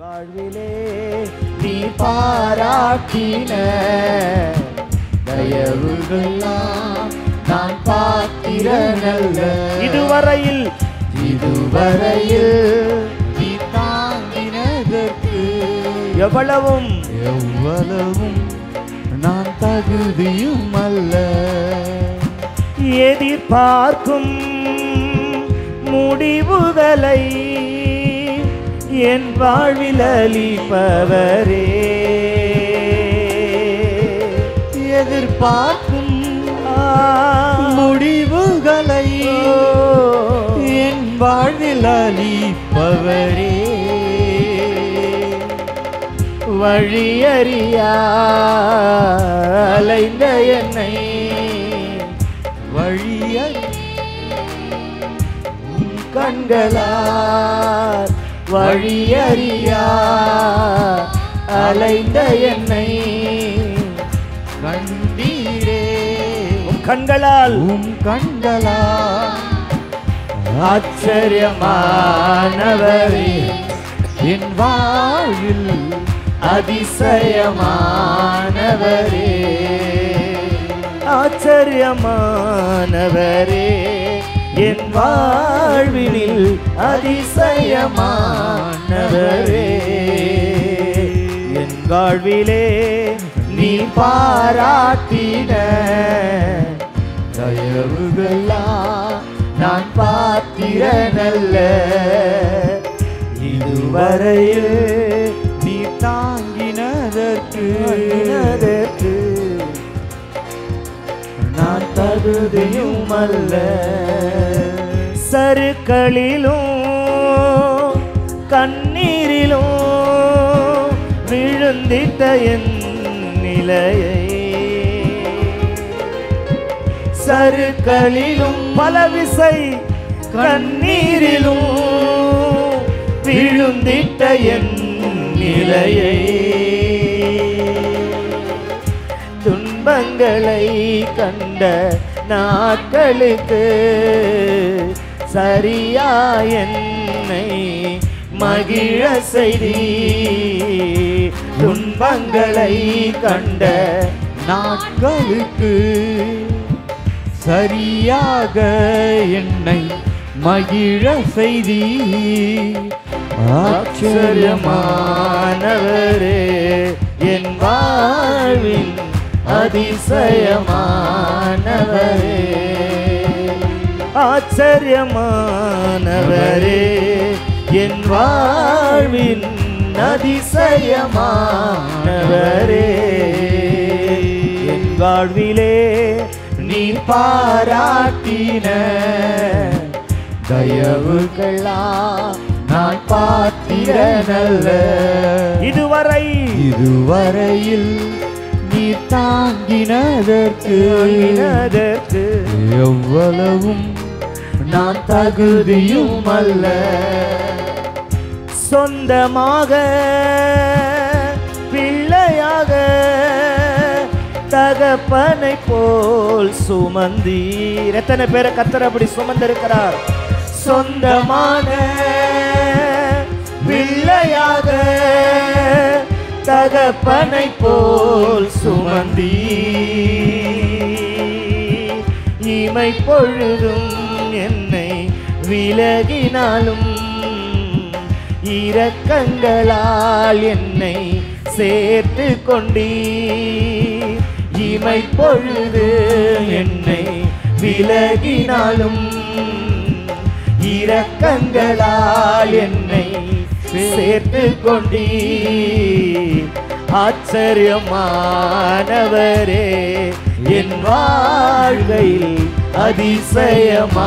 வாழ்விலே நீ பாராட்டின தயவுகள்லாம் நான் பாத்திரனல்ல. இதுவரையில் நீ தாங்கினதற்கு எவ்வளவும் நான் தகுதியும் அல்ல. எதிர்பார்க்கும் முடிவுகளை என் வாழ்வில் அளிப்பவரே, எதிர்பார்க்கும் முடிவுகளை என் வாழ்வில் அளிப்பவரே, வழியறியா அலைந்த என்னை கண்களார் வழியறியா அலைந்த என்னை கண்டீரே. உம் கண்களால் ஆச்சரியமானவரே, என் வாழ்வில் அதிசயமானவரே, ஆச்சரியமானவரே, என் வாழ்வினில் அதிசயமானவரே. என் வாழ்விலே நீ பாராட்டின தயவுகள்லாம் நான் பாத்திரனல்ல. இதுவரையில் நீ தாங்கினதற்கு நான் தகுதியும் அல்ல. சறுக்களிலும் கண்ணீரிலும் விழுந்திட்ட என் நிலையை, சறுக்களிலும் பலவிசை கண்ணீரிலும் விழுந்திட்ட என் நிலையை, துன்பங்களை கண்ட நாட்களுக்கு சரியா என்னை மகிழ செய்தி, துன்பங்களை கண்ட நாட்களுக்கு சரியாக என்னை மகிழ செய்தி. ஆச்சரியமானவரே, என் வாழ்வின் அதிசயமானவரே, ஆச்சரியமானவரே, என் வாழ்வின் அதிசயமானவரே. என் வாழ்விலே நீ பாராட்டின தயவுகள்லாம் நான் பாத்திரனல்ல. இதுவரையில் நீ தாங்கினதற்கு எவ்வளவும் நான் தகுதியும் அல்ல. சொந்தமாக பிள்ளையாக தகப்பனை போல் சுமந்தீர். எத்தனை பேரை கர்த்தர் அப்படி சுமந்திருக்கிறார்? சொந்தமான பிள்ளையாக தகப்பனை போல் சுமந்தீர். இமை பொழுதும் என்னை விலகினாலும் இரக்கங்களால் என்னை சேர்த்து கொண்டீர். இமை பொழுது என்னை விலகினாலும் இரக்கங்களால் என்னை சேர்த்து கொண்டீர். ஆச்சரியமானவரே, என் வாழ்வில் அதிசயமானவரே,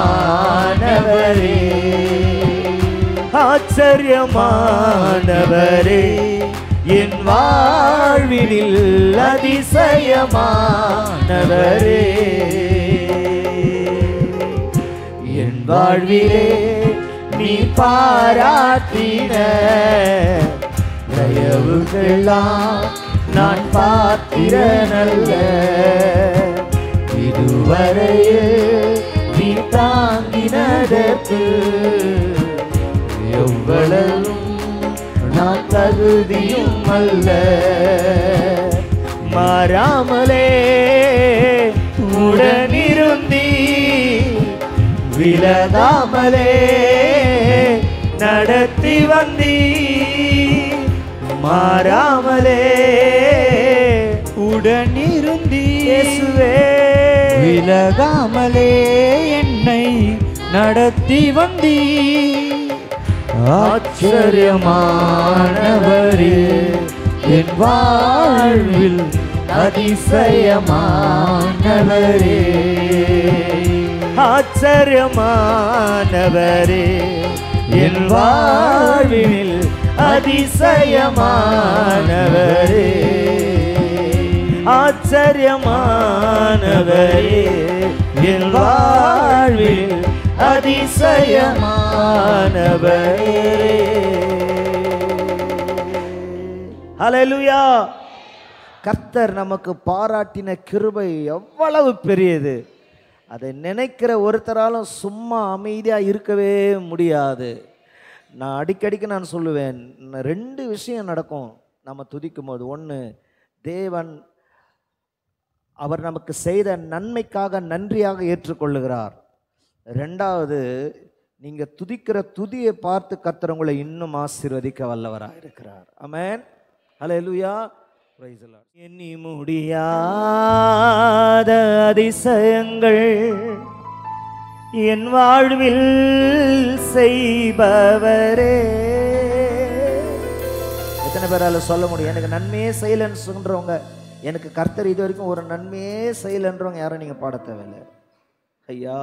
ஆச்சரியமானவரே, என் வாழ்வினில் அதிசயமானவரே. என் வாழ்விலே நீ பாராட்டின தயவுகள்லாம் நான் பாத்திரனல்ல. இதுவரையே நீ தாங்கினதற்கு எவ்வளவும் நான் தகுதியும் அல்ல. மாறாமலே உடனிருந்தி விலகாமலே நடத்தி வந்தி. மாறாமலே உடனிருந்தி இயேசுவே விலகாமலே என்னை நடத்தி வந்தி. ஆச்சரியமானவரே என் வாழ்வில் அதிசயமானவரே. ஆச்சரியமானவரே என் வாழ்வில் அதிசயமானவரே. ஆச்சரியமானவரே என் வாழ்வில் அதிசயமானவரே. ஹல்லேலூயா. கர்த்தர் நமக்கு பாராட்டின கிருபை எவ்வளவு பெரியது. அதை நினைக்கிற ஒருத்தராலும் சும்மா அமைதியாக இருக்கவே முடியாது. நான் அடிக்கடிக்கு நான் சொல்லுவேன், 2 விஷயம் நடக்கும் நம்ம துதிக்கும் போது. ஒன்று, தேவன் அவர் நமக்கு செய்த நன்மைக்காக நன்றியாக ஏற்றுக்கொள்ளுகிறார். 2வது, நீங்கள் துதிக்கிற துதியை பார்த்து கர்த்தர் உங்களை இன்னும் ஆசீர்வதிக்க வல்லவராக இருக்கிறார். Amen. Hallelujah. Praise the Lord. எண்ணி முடியாத அதிசயங்கள் என் வாழ்வில் செய்பவரே. எத்தனை பேரால சொல்ல முடியும் எனக்கு நன்மையே செய்யலன்னு சொல்றவங்க? எனக்கு கர்த்தர் இது வரைக்கும் ஒரு நன்மையே செய்யலன்றவங்க யாரும் நீங்க பாட தேவையில்லை. ஐயா,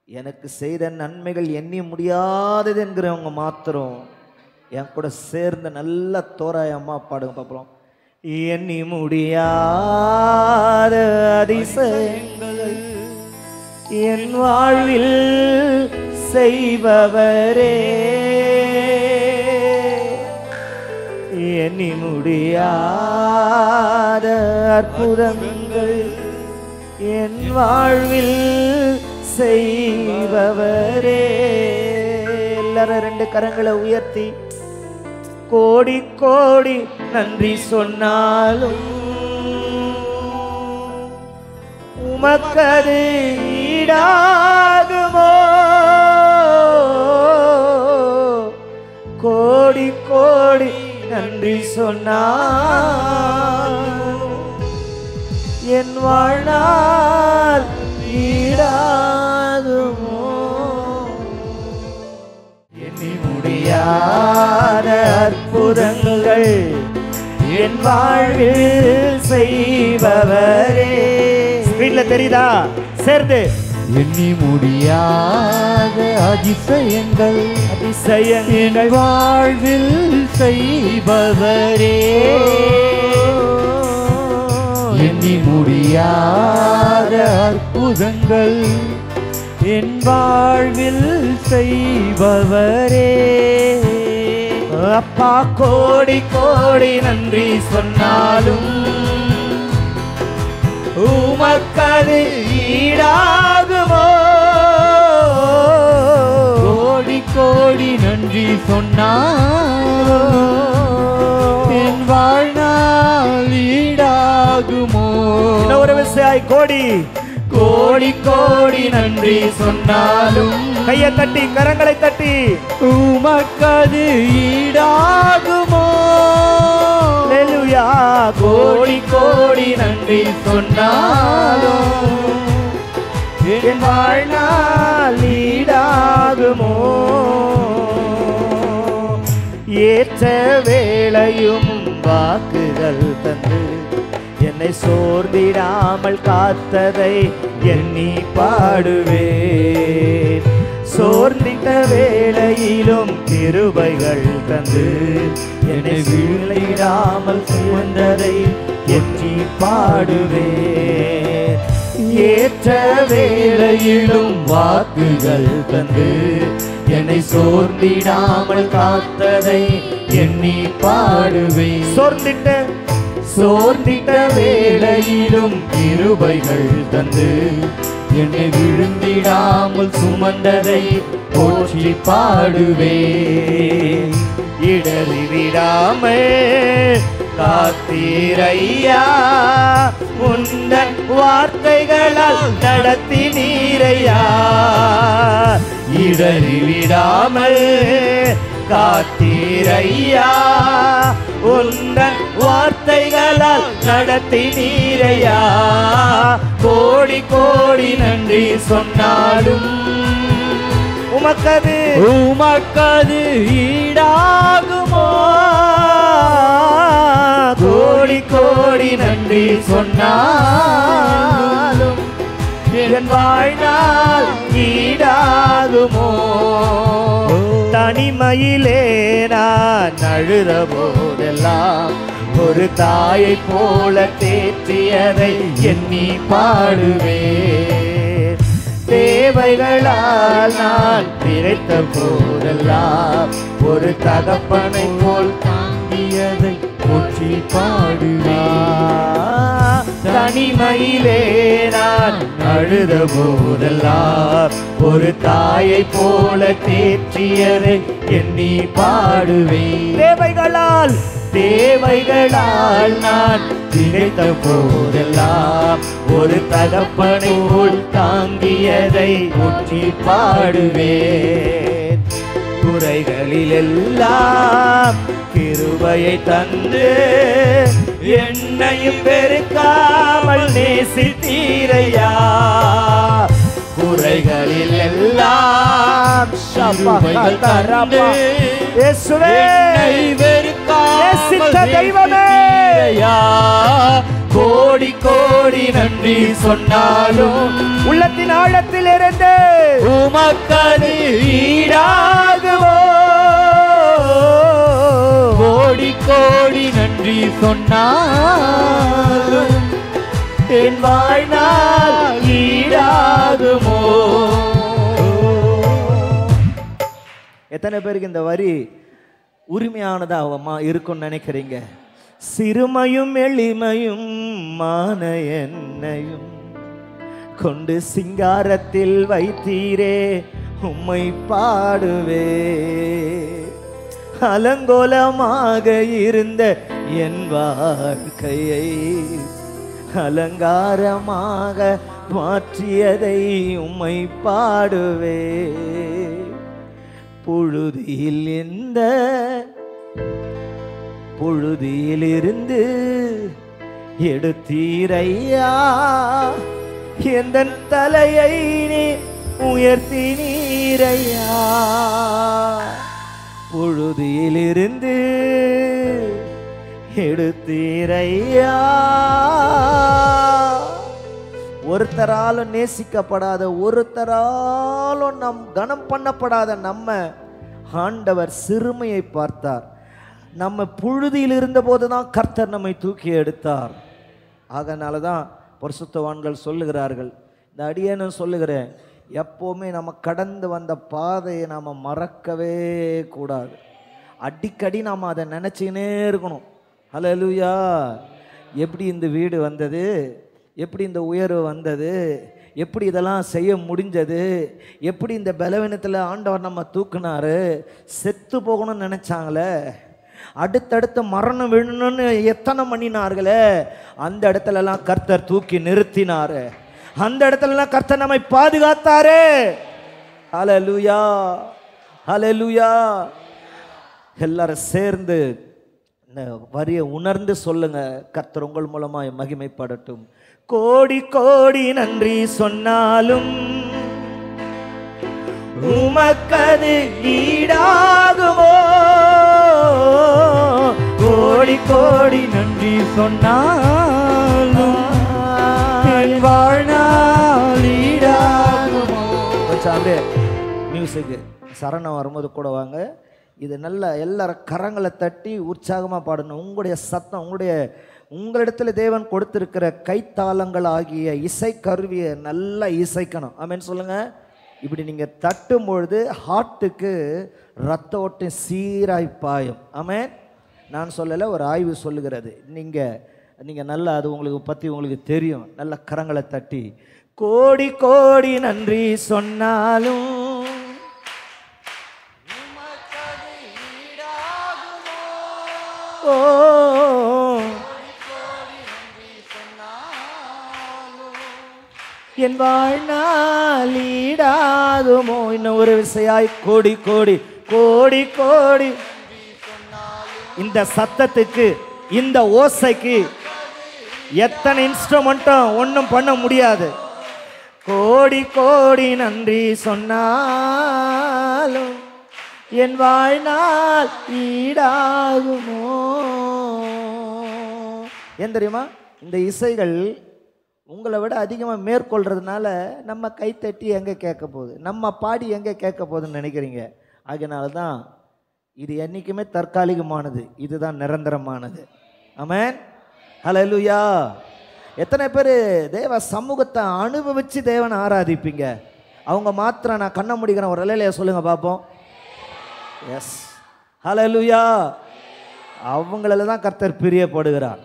எனக்கு செய்த நன்மைகள் எண்ணி முடியாதது என்கிறவங்க மாத்திரம் என் கூட சேர்ந்து நல்ல தோராயமா பாடுங்க பார்ப்போம். எண்ணி முடியாத அதிசயங்கள் என் வாழ்வில் செய்பவரே. எண்ணி முடியாத அற்புதங்கள் என் வாழ்வில் செய்பவரே. எல்லாரும் 2 கரங்களை உயர்த்தி கோடி கோடி நன்றி சொன்னாலும் உமக்கது ஈடாகுமோ? கோடி கோடி நன்றி சொன்னாலும் என் வாழ்நாள் ஈடாகுமோ? எண்ணி முடியாத அற்புதங்கள் என் வாழ்வில் செய்பவரே. ஸ்கிரீன்ல தெரியுதா? சேர்ந்து எண்ணி முடியாத அதிசயங்கள் அதிசயங்கள் வாழ்வில் செய்பவரே. எண்ணி முடியாத அற்புதங்கள் என் வாழ்வில் செய்பவரே. அப்பா, கோடி கோடி நன்றி சொன்னாலும் உமக்கது ஈடாகுமோ? கோடி கோடி நன்றி சொன்னாலும் என் வாழ்நாள் ஈடாகுமோ? ஒரு விஷயம், கோடி கோடி கோடி நன்றி சொன்னாலும் கையை தட்டி கரங்களை தட்டி உமக்கது ஈடாகுமோ? ஹல்லேலூயா. கோடி கோடி நன்றி சொன்னாலும் என் வாழ்நாள் ஈடாகுமோ? ஏற்ற வேளையும் வாக்குகள் தந்து என்னை சோர்ந்திடாமல் காத்ததை எண்ணி பாடுவேன். சோர்ந்திட்ட வேளையிலும் கிருபைகள் தந்து என்னை வீழ்ந்திடாமல் சுமந்ததை எண்ணி பாடுவேன். ஏற்ற வேளையிலும் வாக்குகள் தந்து என்னை சோர்ந்திடாமல் காத்ததை எண்ணி பாடுவேன். சோர்ந்திட்ட வேளையிலும் கிருபைகள் தந்து என்னை விழுந்திடாமல் சுமந்ததை போற்றி பாடுவே. இடறி விடாமல் காத்தீரையா, உந்தன் வார்த்தைகளால் நடத்தி நீரையா. இடறி விடாமல் காத்தீரையா, உந்தன் வார்த்தைகளால் நடத்தி நீரையா. கோடி கோடி நன்றி சொன்னாலும் உமக்கது ஈடாகுமோ? கோடி கோடி நன்றி சொன்னாலும் என் வாழ்நாள் ஈடாகுமோ? தனிமையிலே நான் அழுத போதெல்லாம் ஒரு தாயை போல தேற்றியதை எண்ணி பாடுவேன். தேவைகளால் நான் திரைத்த போதெல்லாம் ஒரு தகப்பனை போல் தாங்கியதை போற்றி பாடுவேன். தனிமையிலே நான் அழுத போதெல்லாம் ஒரு தாயை போல தேற்றியதை எண்ணி பாடுவேன். தேவைகளால் நான் திரைத்த போதெல்லாம் ஒரு தகப்பனை போல் தாங்கியதை போற்றி பாடுவேன். குறைகளில் எல்லாம் கிருபையை தந்து என்னையும் பெருக்காமல் நேசித்தீரையா. குறைகளில் எல்லாம் கிருபைகள் தந்து என்னை வெறுக்காமல் தெய்வமேயா. கோடி கோடி நன்றி சொன்னாலும் உள்ளத்தின் ஆழத்தில் இருந்து உமக்கது ஈடாகுமோ? கோடி கோடி நன்றி சொன்னாலும் என் வாழ்நாள் ஈடாகுமோ? எத்தனை பேருக்கு இந்த வரி உரிமையானதா இருக்கும்னு நினைக்கிறீங்க? சிறுமையும் எளிமையும் மான என்னையும் கொண்டு சிங்காரத்தில் வைத்தீரே, உம்மை பாடுவே. அலங்கோலமாக இருந்த என் வாழ்க்கையை அலங்காரமாக மாற்றியதை உம்மை பாடுவே. புழுதியிலிருந்து எடுத்தீரையா, எந்தன் தலையை நீ உயர்த்தி நீரையா. புழுதியிலிருந்து எடுத்தீரையா. ஒருத்தராலும் நேசிக்கப்படாத, ஒருத்தராலும் நம் கனம் பண்ணப்படாத நம்ம ஆண்டவர் சிறுமையை பார்த்தார். நம்ம புழுதியில் இருந்த போதுதான் கர்த்தர் நம்மை தூக்கி எடுத்தார். அதனால தான் பரிசுத்தவான்கள் சொல்லுகிறார்கள், இந்த அடியேனும் சொல்லுகிறேன், எப்போவுமே நம்ம கடந்து வந்த பாதையை நாம் மறக்கவே கூடாது. அடிக்கடி நாம் அதை நினச்சிக்கினே இருக்கணும். ஹல்லேலூயா. எப்படி இந்த வீடு வந்தது, எப்படி இந்த உயர்வு வந்தது, எப்படி இதெல்லாம் செய்ய முடிஞ்சது, எப்படி இந்த பலவீனத்தில் ஆண்டவர் நம்ம தூக்குனாரு. செத்து போகணும்னு நினச்சாங்களே, அடுத்தடுத்து மரணம் விழணும்னு எத்தனை பண்ணினார்களே, அந்த இடத்துலலாம் கர்த்தர் தூக்கி நிறுத்தினாரு. அந்த இடத்துலலாம் கர்த்தர் நம்மை பாதுகாத்தாரு. ஹல்லேலூயா, ஹல்லேலூயா. எல்லாரும் சேர்ந்து இந்த வரியை உணர்ந்து சொல்லுங்க, கர்த்தர் உங்கள் மூலமாய் மகிமைப்படட்டும். கோடி கோடி நன்றி சொன்னாலும் உமக்கது ஈடாகுமோ? கோடி கோடி நன்றி சொன்னாலும் என் வாழ்நாள் ஈடாகுமோ? அப்படியே மியூசிக்கு சரணம் வரும்போது கூட வாங்க. இது நல்ல எல்லாரும் கரங்களை தட்டி உற்சாகமாக பாடணும். உங்களுடைய சத்தம், உங்களிடத்தில் தேவன் கொடுத்திருக்கிற கைத்தாளங்கள் ஆகிய இசை கருவியை நல்லா இசைக்கணும். ஆமென் சொல்லுங்க. இப்படி நீங்கள் தட்டும் பொழுது ஹார்ட்டுக்கு ரத்த ஓட்டம் சீராய் பாயும். ஆமென். நான் சொல்லலை, ஒரு ஆய்வு சொல்லுகிறது. நீங்கள் நல்லா அது உங்களுக்கு பற்றி உங்களுக்கு தெரியும். நல்ல கரங்களை தட்டி கோடி கோடி நன்றி சொன்னாலும் ஓ என் வாழ்நாள் ஈடாகுமோ. இன்னும் ஒரு விசையாய் கோடி கோடி கோடி கோடி. இந்த சத்தத்துக்கு, இந்த ஓசைக்கு எத்தனை இன்ஸ்ட்ருமெண்ட்டும் ஒன்றும் பண்ண முடியாது. கோடி கோடி நன்றி சொன்னாலும் என் வாழ்நாள் ஈடாகுமோ. ஏன் தெரியுமா? இந்த இசைகள் உங்களை விட அதிகமாக மேற்கொள்றதுனால நம்ம கைத்தட்டி எங்கே கேட்க போகுது, நம்ம பாடி எங்கே கேட்க போகுதுன்னு நினைக்கிறீங்க. அதனால தான் இது என்றைக்குமே தற்காலிகமானது, இதுதான் நிரந்தரமானது. ஆமென், ஹல்லேலூயா. எத்தனை பேர் தேவ சமூகத்தை அனுபவித்து தேவனை ஆராதிப்பீங்க? அவங்க மாத்திரம் நான் கண்ண முடிக்கிறேன் ஒரு இல்லையா சொல்லுங்க பார்ப்போம். எஸ், ஹல்லேலூயா. அவங்கள தான் கர்த்தர் பிரியப்படுகிறார்,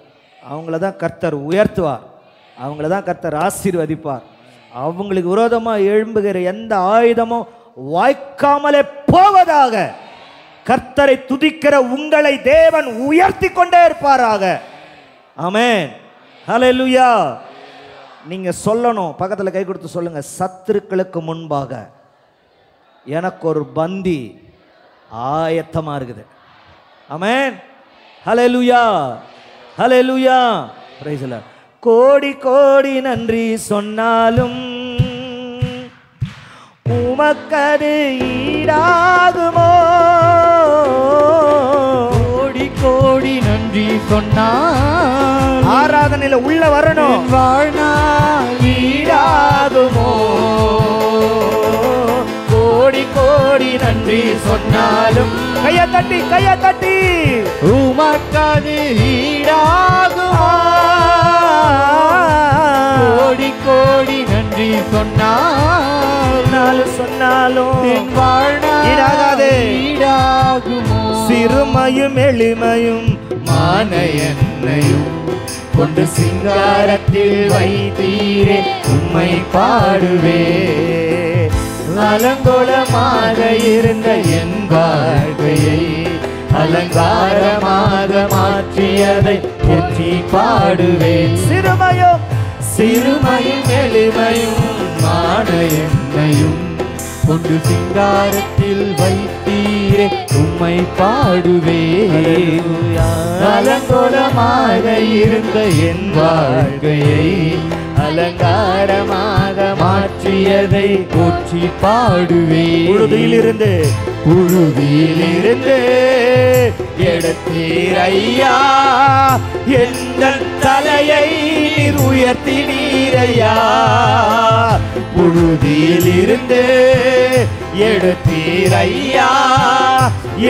அவங்கள தான் கர்த்தர் உயர்த்துவார், அவங்கள தான் கர்த்தர் ஆசீர்வதிப்பார். அவங்களுக்கு விரோதமாக எழும்புகிற எந்த ஆயுதமும் வாய்க்காமலே போவதாக. கர்த்தரை துதிக்கிற உங்களை தேவன் உயர்த்தி கொண்டே இருப்பாராக. ஆமென், ஹல்லேலூயா. நீங்க சொல்லணும், பக்கத்தில் கை கொடுத்து சொல்லுங்க, சத்துருக்களுக்கு முன்பாக எனக்கு ஒரு பந்தி ஆயத்தமா இருக்குது. Amen, hallelujah, hallelujah. Praise the Lord. கோடி கோடி நன்றி சொன்னாலும் உமக்கது ஈடாகுமோ. கோடி கோடி நன்றி சொன்னால் ஆராதனையில உள்ள வரணும். வாழ்நாள் ஈடாகுமோ. கோடி கோடி நன்றி சொன்னாலும் கையை தட்டி கையை தட்டி உமக்கது ஈடாகுமோ. கோடி கோடி நன்றி சொன்னாலும் ஈடாகாதே. ஈடாகுமோ. சிறுமையும் எளிமையும் மான என்னையும் கொண்டு சிங்காரத்தில் வைத்தீரே உம்மை பாடுவே. அலங்கோலமாக இருந்த என் வாழ்க்கையை அலங்காரமாக மாற்றியதை போற்றி பாடுவேன். சிறுமையும் சிறுமையும் எளிமையும் மான என்னையும் கொண்டு சிங்காரத்தில் வைத்தீரே உம்மை பாடுவே. அலங்கோலமாக இருந்த என் வாழ்க்கையை அலங்காரமாக மாற்றியதை போற்றி பாடுவே. புழுதியிலிருந்து புழுதியிலிருந்து எடுத்தீர் ஐயா எந்த தலையை நீர் உயர்த்தினீரையா. புழுதியிலிருந்து எடுத்தீர் ஐயா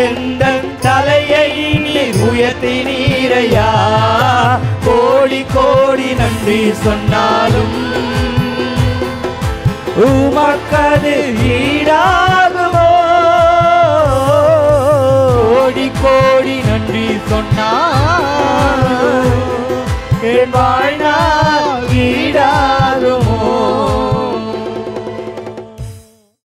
எந்த தலையை நீர் உயர்த்தினீரையா. கோடி கோடி நன்றி சொன்னாலும் உமக்கது ஈடாகுமோ. கோடி கோடி நன்றி சொன்னால் என் வாழ்நாள் ஈடாகுமோ.